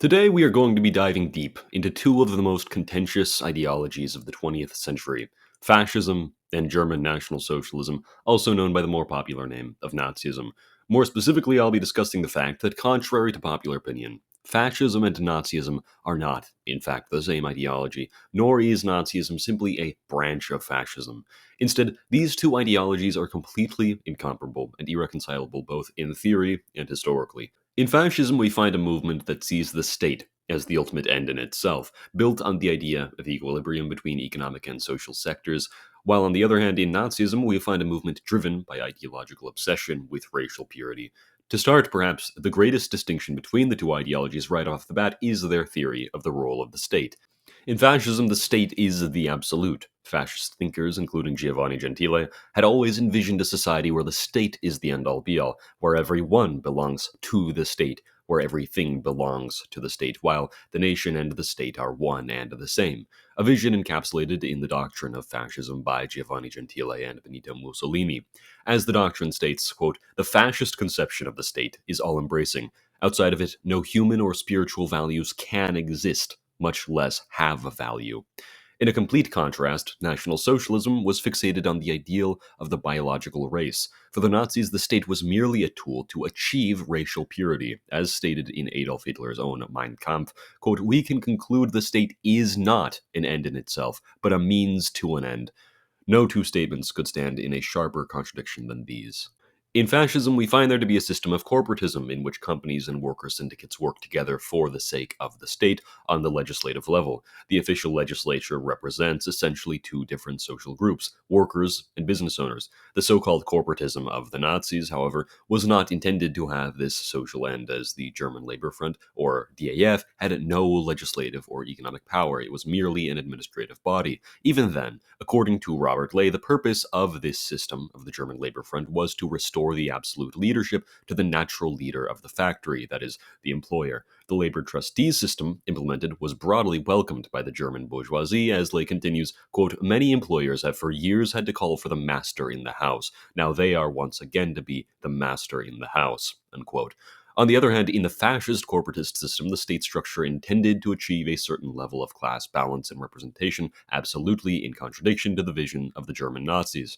Today, we are going to be diving deep into two of the most contentious ideologies of the 20th century: fascism and German National Socialism, also known by the more popular name of Nazism. More specifically, I'll be discussing the fact that, contrary to popular opinion, fascism and Nazism are not, in fact, the same ideology, nor is Nazism simply a branch of fascism. Instead, these two ideologies are completely incomparable and irreconcilable both in theory and historically. In fascism, we find a movement that sees the state as the ultimate end in itself, built on the idea of equilibrium between economic and social sectors, while on the other hand, in Nazism, we find a movement driven by ideological obsession with racial purity. To start, perhaps, the greatest distinction between the two ideologies right off the bat is their theory of the role of the state. In fascism, the state is the absolute. Fascist thinkers, including Giovanni Gentile, had always envisioned a society where the state is the end-all be-all, where everyone belongs to the state, where everything belongs to the state, while the nation and the state are one and the same. A vision encapsulated in the doctrine of fascism by Giovanni Gentile and Benito Mussolini. As the doctrine states, quote, "The fascist conception of the state is all-embracing. Outside of it, no human or spiritual values can exist, much less have a value." In a complete contrast, National Socialism was fixated on the ideal of the biological race. For the Nazis, the state was merely a tool to achieve racial purity. As stated in Adolf Hitler's own Mein Kampf, quote, "We can conclude the state is not an end in itself, but a means to an end." No two statements could stand in a sharper contradiction than these. In fascism, we find there to be a system of corporatism in which companies and worker syndicates work together for the sake of the state on the legislative level. The official legislature represents essentially two different social groups: workers and business owners. The so-called corporatism of the Nazis, however, was not intended to have this social end, as the German Labor Front, or DAF, had no legislative or economic power. It was merely an administrative body. Even then, according to Robert Ley, the purpose of this system of the German Labor Front was to restore the absolute leadership to the natural leader of the factory, that is, the employer. The labor trustees system implemented was broadly welcomed by the German bourgeoisie, as Ley continues, quote, "Many employers have for years had to call for the master in the house. Now they are once again to be the master in the house," unquote. On the other hand, in the fascist corporatist system, the state structure intended to achieve a certain level of class balance and representation, absolutely in contradiction to the vision of the German Nazis.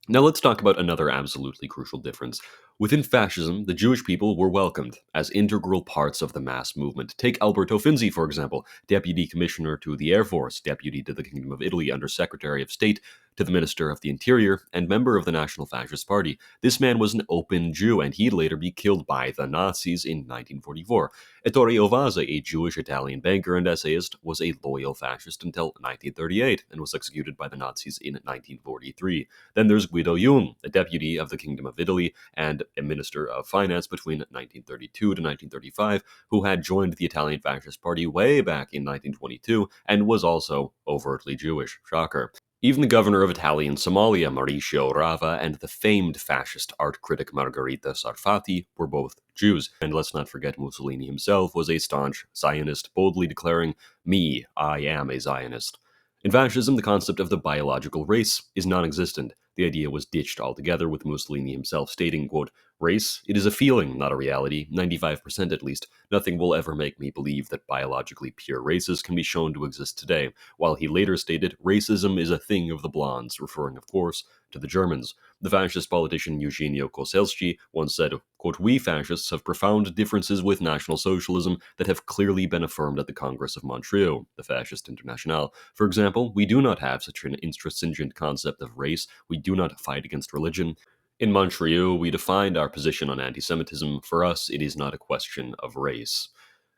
Now let's talk about another absolutely crucial difference. Within fascism, the Jewish people were welcomed as integral parts of the mass movement. Take Alberto Finzi, for example, Deputy Commissioner to the Air Force, Deputy to the Kingdom of Italy under Secretary of State to the Minister of the Interior, and member of the National Fascist Party. This man was an open Jew, and he'd later be killed by the Nazis in 1944. Ettore Ovazza, a Jewish-Italian banker and essayist, was a loyal fascist until 1938, and was executed by the Nazis in 1943. Then there's Guido Jung, a deputy of the Kingdom of Italy and a minister of finance between 1932 to 1935, who had joined the Italian Fascist Party way back in 1922 and was also overtly Jewish. Shocker. Even the governor of Italian Somalia, Mauricio Rava, and the famed fascist art critic Margherita Sarfati were both Jews. And let's not forget Mussolini himself was a staunch Zionist, boldly declaring, "Me, I am a Zionist." In fascism, the concept of the biological race is non-existent. The idea was ditched altogether, with Mussolini himself stating, quote, "Race, it is a feeling, not a reality, 95% at least. Nothing will ever make me believe that biologically pure races can be shown to exist today," while he later stated, "Racism is a thing of the blondes," referring, of course, to the Germans. The fascist politician Eugenio Koselski once said, quote, "We fascists have profound differences with National Socialism that have clearly been affirmed at the Congress of Montreal, the Fascist Internationale. For example, we do not have such an intransigent concept of race. We do not fight against religion. In Montreal, we defined our position on anti-Semitism. For us, it is not a question of race."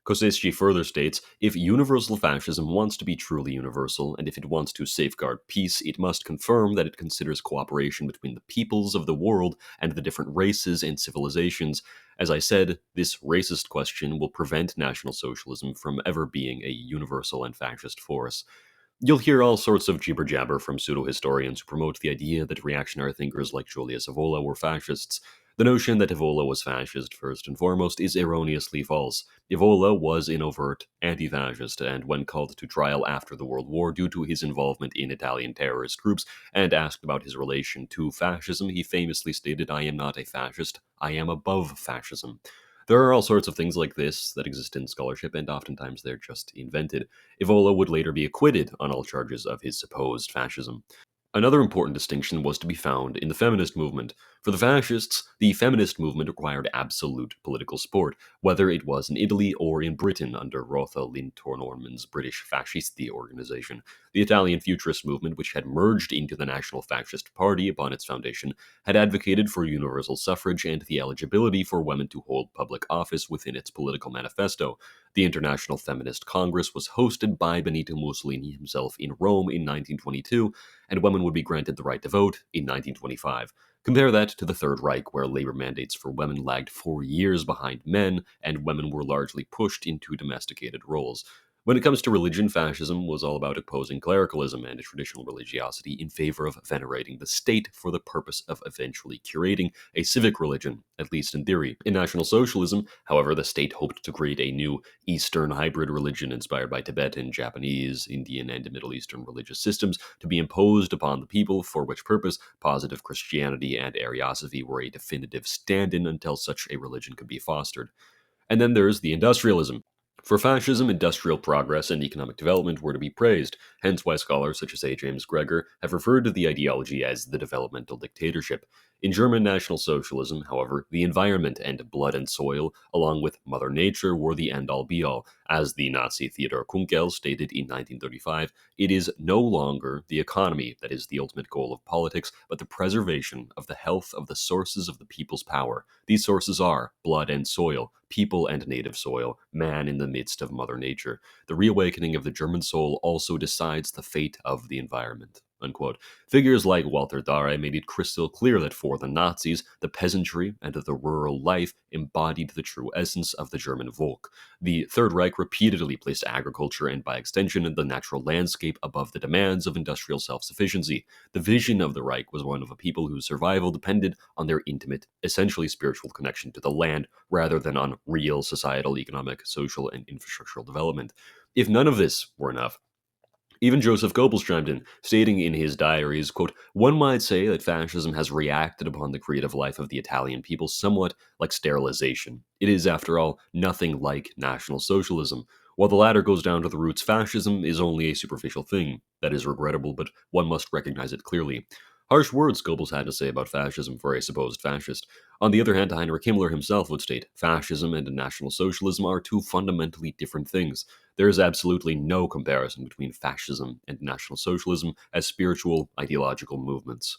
Koseski further states, "If universal fascism wants to be truly universal, and if it wants to safeguard peace, it must confirm that it considers cooperation between the peoples of the world and the different races and civilizations. As I said, this racist question will prevent National Socialism from ever being a universal and fascist force." You'll hear all sorts of jibber-jabber from pseudo-historians who promote the idea that reactionary thinkers like Julius Evola were fascists. The notion that Evola was fascist, first and foremost, is erroneously false. Evola was an overt anti-fascist, and when called to trial after the World War due to his involvement in Italian terrorist groups and asked about his relation to fascism, he famously stated, "I am not a fascist, I am above fascism." There are all sorts of things like this that exist in scholarship, and oftentimes they're just invented. Evola would later be acquitted on all charges of his supposed fascism. Another important distinction was to be found in the feminist movement. For the fascists, the feminist movement required absolute political support, whether it was in Italy or in Britain under Rotha Lintornorman's British Fascisti organization. The Italian futurist movement, which had merged into the National Fascist Party upon its foundation, had advocated for universal suffrage and the eligibility for women to hold public office within its political manifesto. The International Feminist Congress was hosted by Benito Mussolini himself in Rome in 1922, and women would be granted the right to vote in 1925. Compare that to the Third Reich, where labor mandates for women lagged 4 years behind men, and women were largely pushed into domesticated roles. When it comes to religion, fascism was all about opposing clericalism and traditional religiosity in favor of venerating the state for the purpose of eventually curating a civic religion, at least in theory. In National Socialism, however, the state hoped to create a new Eastern hybrid religion inspired by Tibetan, Japanese, Indian, and Middle Eastern religious systems to be imposed upon the people, for which purpose positive Christianity and Ariosophy were a definitive stand-in until such a religion could be fostered. And then there's the industrialism. For fascism, industrial progress and economic development were to be praised, hence why scholars such as A. James Gregor have referred to the ideology as the developmental dictatorship. In German National Socialism, however, the environment and blood and soil, along with Mother Nature, were the end-all be-all. As the Nazi Theodor Kuhnke stated in 1935, it is no longer the economy that is the ultimate goal of politics, but the preservation of the health of the sources of the people's power. These sources are blood and soil, people and native soil, man in the midst of Mother Nature. The reawakening of the German soul also decides the fate of the environment. Unquote. Figures like Walter Dare made it crystal clear that for the Nazis, the peasantry and the rural life embodied the true essence of the German Volk. The Third Reich repeatedly placed agriculture and, by extension, the natural landscape above the demands of industrial self-sufficiency. The vision of the Reich was one of a people whose survival depended on their intimate, essentially spiritual connection to the land, rather than on real societal, economic, social, and infrastructural development. If none of this were enough, even Joseph Goebbels chimed in, stating in his diaries, quote, "One might say that fascism has reacted upon the creative life of the Italian people somewhat like sterilization. It is, after all, nothing like National Socialism. While the latter goes down to the roots, fascism is only a superficial thing. That is regrettable, but one must recognize it clearly." Harsh words Goebbels had to say about fascism for a supposed fascist. On the other hand, Heinrich Himmler himself would state, fascism and National Socialism are two fundamentally different things. There is absolutely no comparison between fascism and National Socialism as spiritual, ideological movements.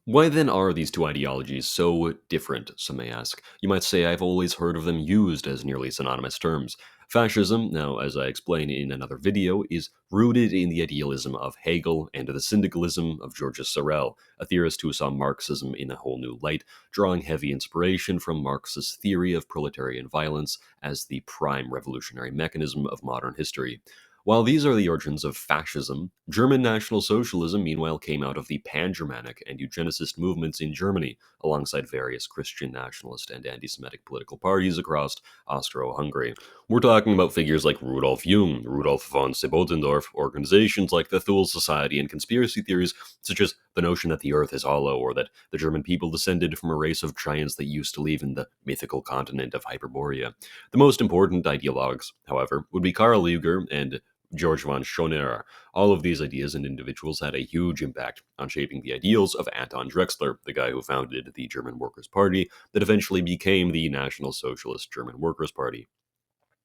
Why then are these two ideologies so different, some may ask? You might say I've always heard of them used as nearly synonymous terms. Fascism, now as I explain in another video, is rooted in the idealism of Hegel and the syndicalism of Georges Sorel, a theorist who saw Marxism in a whole new light, drawing heavy inspiration from Marx's theory of proletarian violence as the prime revolutionary mechanism of modern history. While these are the origins of fascism, German National Socialism meanwhile came out of the pan-Germanic and eugenicist movements in Germany, alongside various Christian nationalist and anti-Semitic political parties across Austro-Hungary. We're talking about figures like Rudolf Jung, Rudolf von Sebottendorf, organizations like the Thule Society, and conspiracy theories such as the notion that the Earth is hollow or that the German people descended from a race of giants that used to live in the mythical continent of Hyperborea. The most important ideologues, however, would be Karl Lueger and George von Schoner. All of these ideas and individuals had a huge impact on shaping the ideals of Anton Drexler, the guy who founded the German Workers' Party that eventually became the National Socialist German Workers' Party.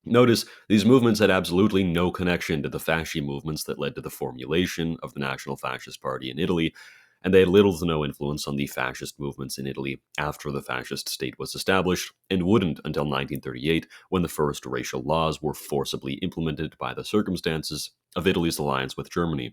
Notice, these movements had absolutely no connection to the fasci movements that led to the formulation of the National Fascist Party in Italy, and they had little to no influence on the fascist movements in Italy after the fascist state was established, and wouldn't until 1938, when the first racial laws were forcibly implemented by the circumstances of Italy's alliance with Germany.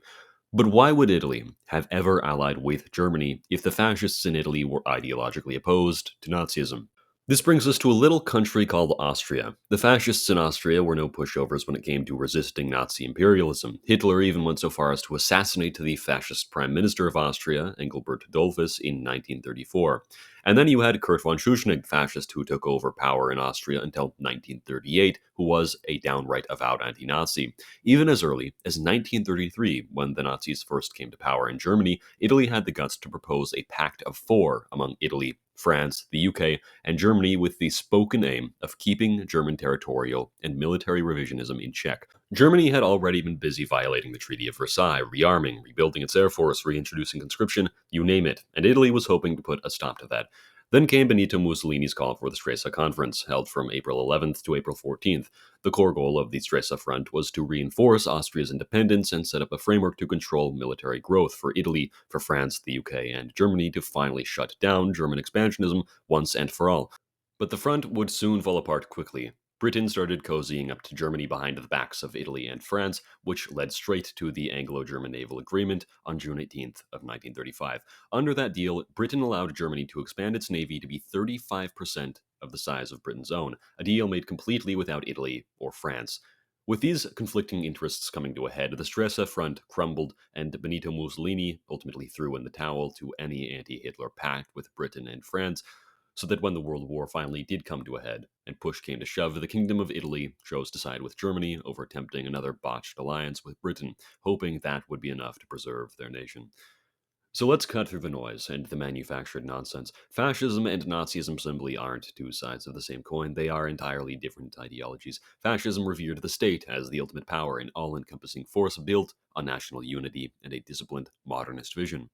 But why would Italy have ever allied with Germany if the fascists in Italy were ideologically opposed to Nazism? This brings us to a little country called Austria. The fascists in Austria were no pushovers when it came to resisting Nazi imperialism. Hitler even went so far as to assassinate the fascist prime minister of Austria, Engelbert Dollfuss, in 1934. And then you had Kurt von Schuschnigg, fascist who took over power in Austria until 1938, who was a downright avowed anti-Nazi. Even as early as 1933, when the Nazis first came to power in Germany, Italy had the guts to propose a pact of four among Italy, France, the UK, and Germany with the spoken aim of keeping German territorial and military revisionism in check. Germany had already been busy violating the Treaty of Versailles, rearming, rebuilding its air force, reintroducing conscription, you name it, and Italy was hoping to put a stop to that. Then came Benito Mussolini's call for the Stresa Conference, held from April 11th to April 14th. The core goal of the Stresa Front was to reinforce Austria's independence and set up a framework to control military growth for Italy, for France, the UK, and Germany to finally shut down German expansionism once and for all. But the front would soon fall apart quickly. Britain started cozying up to Germany behind the backs of Italy and France, which led straight to the Anglo-German Naval Agreement on June 18th of 1935. Under that deal, Britain allowed Germany to expand its navy to be 35% of the size of Britain's own, a deal made completely without Italy or France. With these conflicting interests coming to a head, the Stresa Front crumbled, and Benito Mussolini ultimately threw in the towel to any anti-Hitler pact with Britain and France, so that when the World War finally did come to a head and push came to shove, the Kingdom of Italy chose to side with Germany over attempting another botched alliance with Britain, hoping that would be enough to preserve their nation. So let's cut through the noise and the manufactured nonsense. Fascism and Nazism simply aren't two sides of the same coin, they are entirely different ideologies. Fascism revered the state as the ultimate power, an all encompassing force built on national unity and a disciplined modernist vision,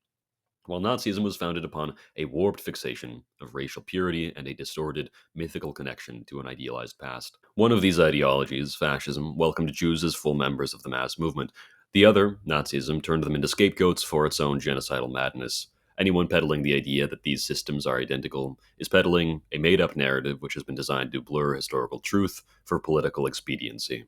while Nazism was founded upon a warped fixation of racial purity and a distorted, mythical connection to an idealized past. One of these ideologies, fascism, welcomed Jews as full members of the mass movement. The other, Nazism, turned them into scapegoats for its own genocidal madness. Anyone peddling the idea that these systems are identical is peddling a made up narrative which has been designed to blur historical truth for political expediency.